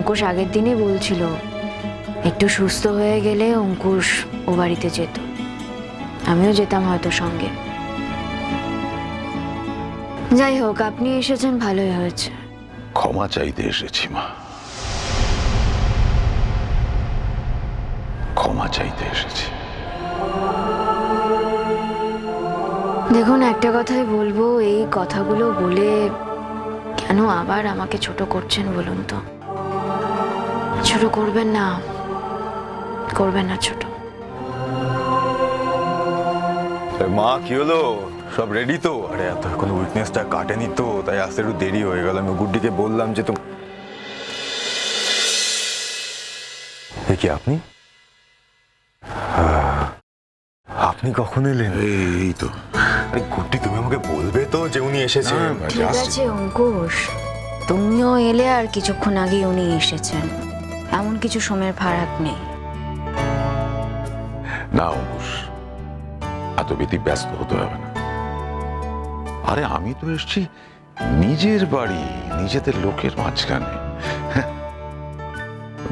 অঙ্কুশ আগের দিনই বলছিল একটু সুস্থ হয়ে গেলে অঙ্কুশ ও বাড়িতে যেত, আমিও যেতাম হয়তো সঙ্গে। যাই হোক, আপনি এসেছেন ভালোই হয়েছে। ক্ষমা চাইতে এসেছি মা, ক্ষমা চাইতে এসেছি। দেখুন, একটা কথাই বলবো, এই কথাগুলো বলে কেন আবার আমাকে ছোট করছেন বলুন তো? ছোট করবেন না, করবেন না ছোট। মা কি হলো, সব রেডি তো? আরে এত কোনো উইকনেসটা কাটেনি তো, তাই আসতে একটু দেরি হয়ে গেল। আমি গুড্ডিকে বললাম যে তুমি। কি আপনি আপনি কখন এলেন? এই তো। আরে গুড্ডি, তুমি আমাকে বলবে তো যে উনি এসেছেন? ঠিক আছে অঙ্কুশ, তুমিও এলে আর কিছুক্ষণ আগে উনি এসেছেন, এমন কিছু সময়ের ফারাক নেই। না অঙ্কুশ, এত বেশি ব্যস্ত হতে হবে না। আরে আমি তো এসেছি নিজের বাড়ি, নিজেদের লোকের মাঝখানে।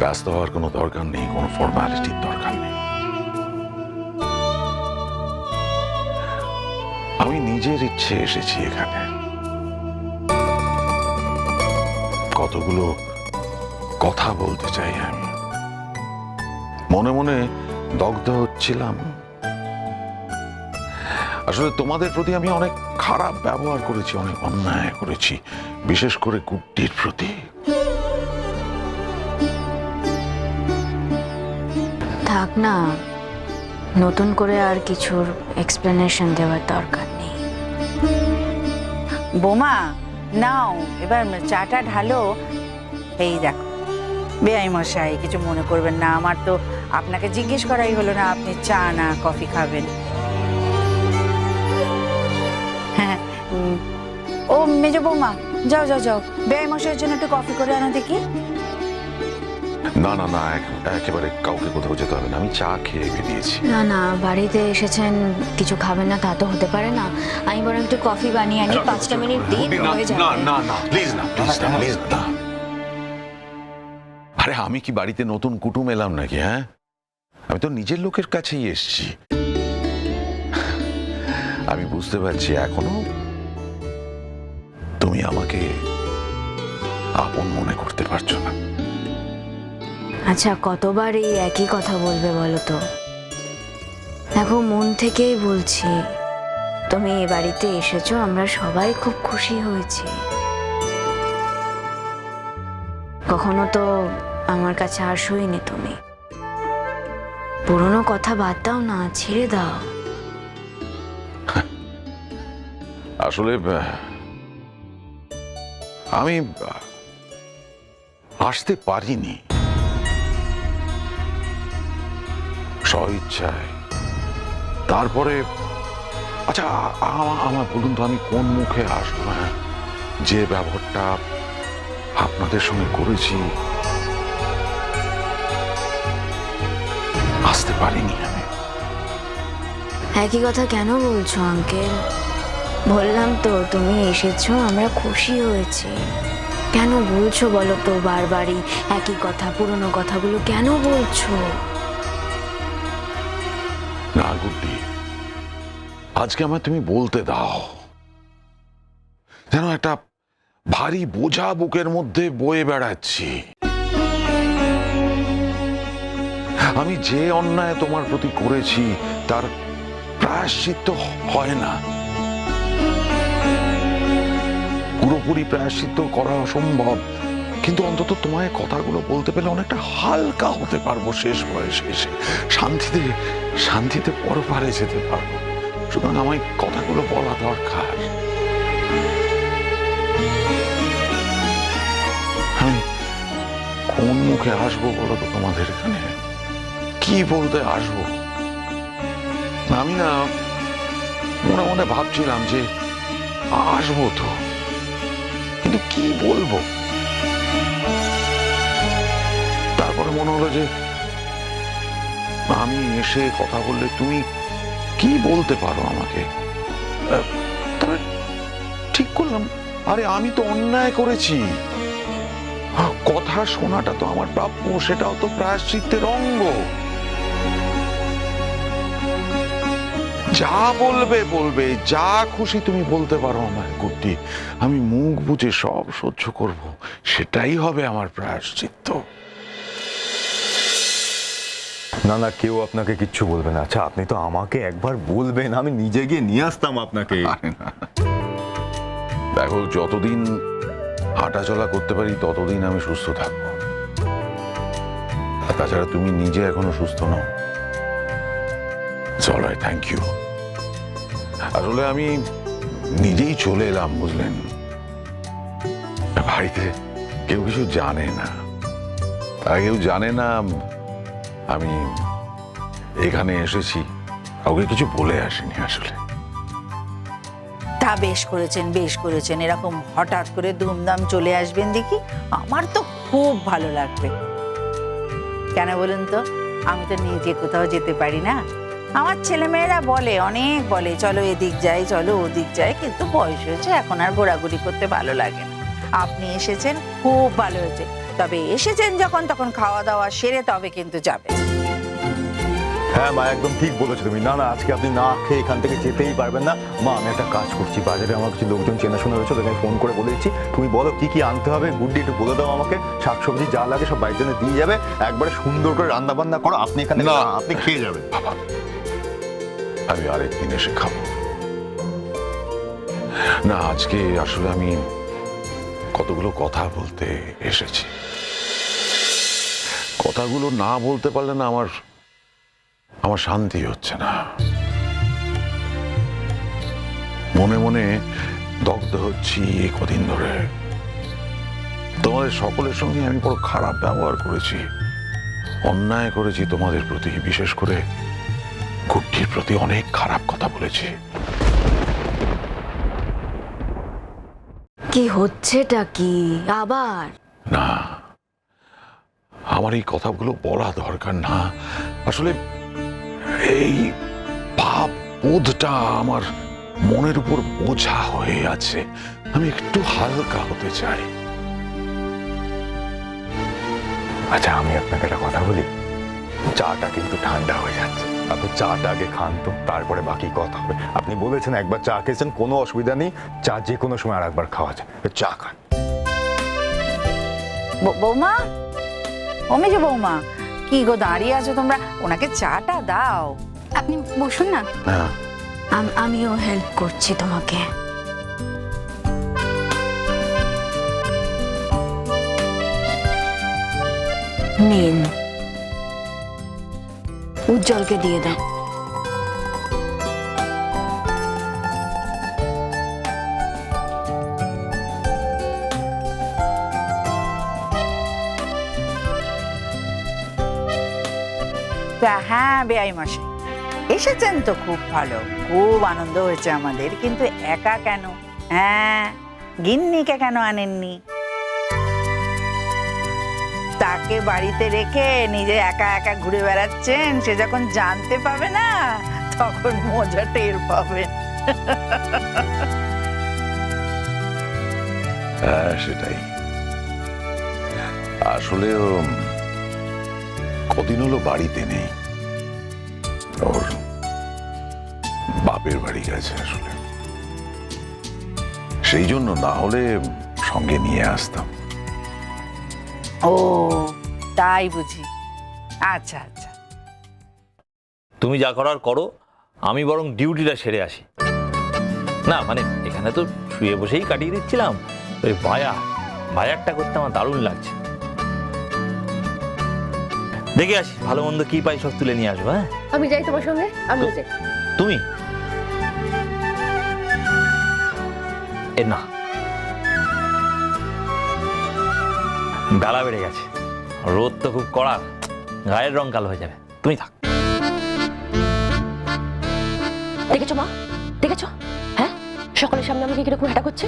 ব্যস্ত হওয়ার কোনো দরকার নেই, কোনো ফর্মালিটির দরকার নেই। আমি নিজের ইচ্ছে এসেছি এখানে। কতগুলো কথা বলতে চাই আমি, মনে মনে দগ্ধ হচ্ছিলাম। আসলে তোমাদের প্রতি আমি অনেক খারাপ ব্যবহার করেছি, অনেক অন্যায় করেছি, বিশেষ করে গুড্ডির প্রতি। থাক না, নতুন করে আর কিছুর এক্সপ্লেনেশন দেওয়ার দরকার নেই। বোমা নাও, এবার চাটা ঢালো। এই দেখো বেআই মশাই, কিছু মনে করবেন না, আমার তো আপনাকে জিজ্ঞেস করাই হলো না আপনি চা না কফি খাবেন। হ্যাঁ, ও মেজো বৌমা, যাও যাও যাও, বেআই মশাইয়ের জন্য একটু কফি করে আনো দেখি। না না না, একেবারে কাউকে কোথাও যেতে হবে না, আমি চা খেয়ে বেরিয়েছি। না না, বাড়িতে এসেছেন, কিছু খাবেন না তা তো হতে পারে না। আমি বরং একটু কফি বানিয়ে আনি, 5টা মিনিট দিন হয়ে যাবে। না না না, প্লিজ না, প্লিজ না, প্লিজ না। আরে আমি কি বাড়িতে নতুন কুটুম এলাম নাকি? হ্যাঁ, আমি তো নিজের লোকের কাছেই এসেছি। আমি বুঝতে পারছি এখনো তুমি আমাকে আপন মনে করতে পারছো না। আচ্ছা, কতবার এই একই কথা বলবে বলো তো? দেখো, মন থেকেই বলছি, তুমি এই বাড়িতে এসেছো, আমরা সবাই খুব খুশি হয়েছি। কখনো তো আমার কাছে আসোইনি তুমি। পুরনো কথা বাদ দাও না, ছেড়ে দাও। আসলে আমি আসতে পারিনি স্বইচ্ছায়। তারপরে আচ্ছা, আমার বলুন তো, আমি কোন মুখে আসবো? হ্যাঁ, যে ব্যবহারটা আপনাদের সঙ্গে করেছি, আসতে পারিনি আমি। একই কথা কেন বলছো আঙ্কেল? বললাম তো তুমি এসেছো, আমরা খুশি হয়েছি। কেন বলছো বলো তো বারবারই একই কথা, পুরনো কথাগুলো কেন বলছো? না গুড্ডি, আজকে আমায় তুমি বলতে দাও। যেন একটা ভারী বোঝা বুকের মধ্যে বয়ে বেড়াচ্ছি। আমি যে অন্যায় তোমার প্রতি করেছি তার প্রায়শ্চিত্ত হয় না, পুরোপুরি প্রায়শ্চিত্ত করা অসম্ভব, কিন্তু অন্তত তোমায় কথাগুলো বলতে পেলে অনেকটা হালকা হতে পারবো। শেষ বয়সে এসে শান্তিতে শান্তিতে পরপারে যেতে পারবো। সুতরাং আমায় কথাগুলো বলা দরকার। আমি কোন মুখে আসবো বলো তো তোমাদের এখানে? কি বলতে আসবো? আমি না মনে মনে ভাবছিলাম যে আসবো তো, কিন্তু কি বলবো? তারপরে মনে হলো যে আমি এসে কথা বললে তুমি কি বলতে পারো আমাকে। তবে ঠিক করলাম, আরে আমি তো অন্যায় করেছি, কথা শোনাটা তো আমার প্রাপ্য, সেটাও তো প্রায়শ্চিত্তের অঙ্গ। যা বলবে বলবে, যা খুশি তুমি বলতে পারো আমায় গুড্ডি, আমি মুখ বুজে সব সহ্য করব, সেটাই হবে আমার প্রায়শ্চিত্ত। না না, কেউ আপনাকে কিচ্ছু বলবে না। আচ্ছা, আপনি তো আমাকে একবার বলবেন, আমি নিজে গিয়ে নিয়ে আসতাম আপনাকে। দেখো, যতদিন হাঁটাচলা করতে পারি ততদিন আমি সুস্থ থাকবো। আর তাছাড়া তুমি নিজে এখনো সুস্থ নও। চলো, থ্যাংক ইউ। আসলে আমি নিজেই চলে এলাম, বুঝলেন। বাড়িতে কেউ কিছু জানে না, তারা কেউ জানে না আমি এখানে এসেছি। কাউকে কিছু বলে আসিনি আসলে। তা বেশ করেছেন, বেশ করেছেন। এরকম হঠাৎ করে দুমদাম চলে আসবেন দেখি আমার তো খুব ভালো লাগবে। কেন বলুন তো, আমি তো নিজে কোথাও যেতে পারি না। আমার ছেলেমেয়েরা বলে, অনেক বলে, চলো এদিক যাই, চলো ওদিক যাই, কিন্তু বয়স হয়েছে, এখন আর ঘোরাঘুরি করতে ভালো লাগে না। আপনি এসেছেন, খুব ভালো হয়েছে। তবে এসেছেন যখন, তখন খাওয়া দাওয়া সেরে তবে কিন্তু যাবে। হ্যাঁ মা, একদম ঠিক বলেছো তুমি। না না, আজকে আপনি না খেয়ে এখান থেকে যেতেই পারবেন না। মা, আমি একটা কাজ করছি, বাজারে আমার কিছু লোকজন চেনাশোনা রয়েছে, ওদেরকে ফোন করে বলে দিচ্ছি। তুমি বলো কি কি আনতে হবে, গুড্ডি একটু বলে দাও আমাকে। শাকসবজি যা লাগে সব বাড়ির জন্য দিয়ে যাবে, একবারে সুন্দর করে রান্না বান্না করো। আপনি এখানে না। আপনি খেয়ে যাবেন। বাবা, আমি আরেকদিন এসে খাবো। না, আজকে আসলে আমি কতগুলো কথা বলতে এসেছি। কথাগুলো না বলতে পারলে না আমার শান্তি হচ্ছে না। মনে মনে দগ্ধ হচ্ছি এ কদিন ধরে। তোমাদের সকলের সঙ্গে আমি বড় খারাপ ব্যবহার করেছি, অন্যায় করেছি তোমাদের প্রতি। বিশেষ করে গুড্ডির প্রতি অনেক খারাপ কথা বলেছি। কি হচ্ছেটা কি আবার? না, আমার এই কথাগুলো বলা দরকার না। আসলে এই পাপ বোধটা আমার মনের উপর বোঝা হয়ে আছে। আমি একটু হালকা হতে চাই। আচ্ছা, আমি আপনাকে একটা কথা বলি, চাটা কিন্তু ঠান্ডা হয়ে যাচ্ছে। আপনি চাটা আগে খান তো, তারপরে বাকি কথা হবে। আপনি বলেছেন একবার চা খেয়েছেন, কোনো অসুবিধা নেই, চা যে কোনো সময় আর একবার খাওয়া যায়। চা খান। বৌমা, অমি যে বৌমা, কি গো দাঁড়িয়ে আছো তোমরা? ওনাকে চাটা দাও। আপনি বসুন না, হ্যাঁ, আমিও হেল্প করছি তোমাকে। নিন, উজ্জ্বলকে দিয়ে দাও। হ্যাঁ বেআই মশাই এসেছেন তো, খুব ভালো, খুব আনন্দ হয়েছে আমাদের। কিন্তু একা কেন? হ্যাঁ, গিন্নিকে কেন আনেননি? তাকে বাড়িতে রেখে নিজে একা একা ঘুরে বেড়াচ্ছেন, সে যখন জানতে পাবে না তখন মজা টের পাবেন। হ্যাঁ, সেটাই। আসলে কদিন হলো বাড়িতে নেই, ওর বাপের বাড়ি গেছে আসলে। সেই জন্য, না হলে সঙ্গে নিয়ে আসতাম। ও তাই বুঝি। আচ্ছা আচ্ছা, তুমি যা করার করো, আমি বরং ডিউটিটা সেরে আসি। না মানে এখানে তো শুয়ে বসেই কাটিয়ে দিচ্ছিলাম, ওই বাজারটা করতে আমার দারুণ লাগছে। দেখে আসি ভালো মন্দ কি পাই, সব তুলে নিয়ে আসবো। হ্যাঁ, আমি যাই তোমার সঙ্গে, আমিও যাই। তুমি না, বেলা বেড়ে গেছে, রোদ তো খুব কড়া, গায়ের রং কালো হয়ে যাবে। তুমি থাক। দেখেছো মা, দেখেছো? হ্যাঁ, সকলের সামনে আমাকে কিরকম হাঁটা করছে,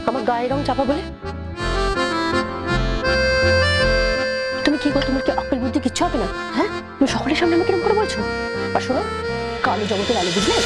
আমার গায়ের রং চাপা বলে। তুমি কি গো, তোমার কি অকল বুদ্ধি কিচ্ছু হবে না? হ্যাঁ, তুমি সকলের সামনে আমাকে কিরকম করে বলছো? আর শোনো, কালো জগতের আলো, বুঝলে?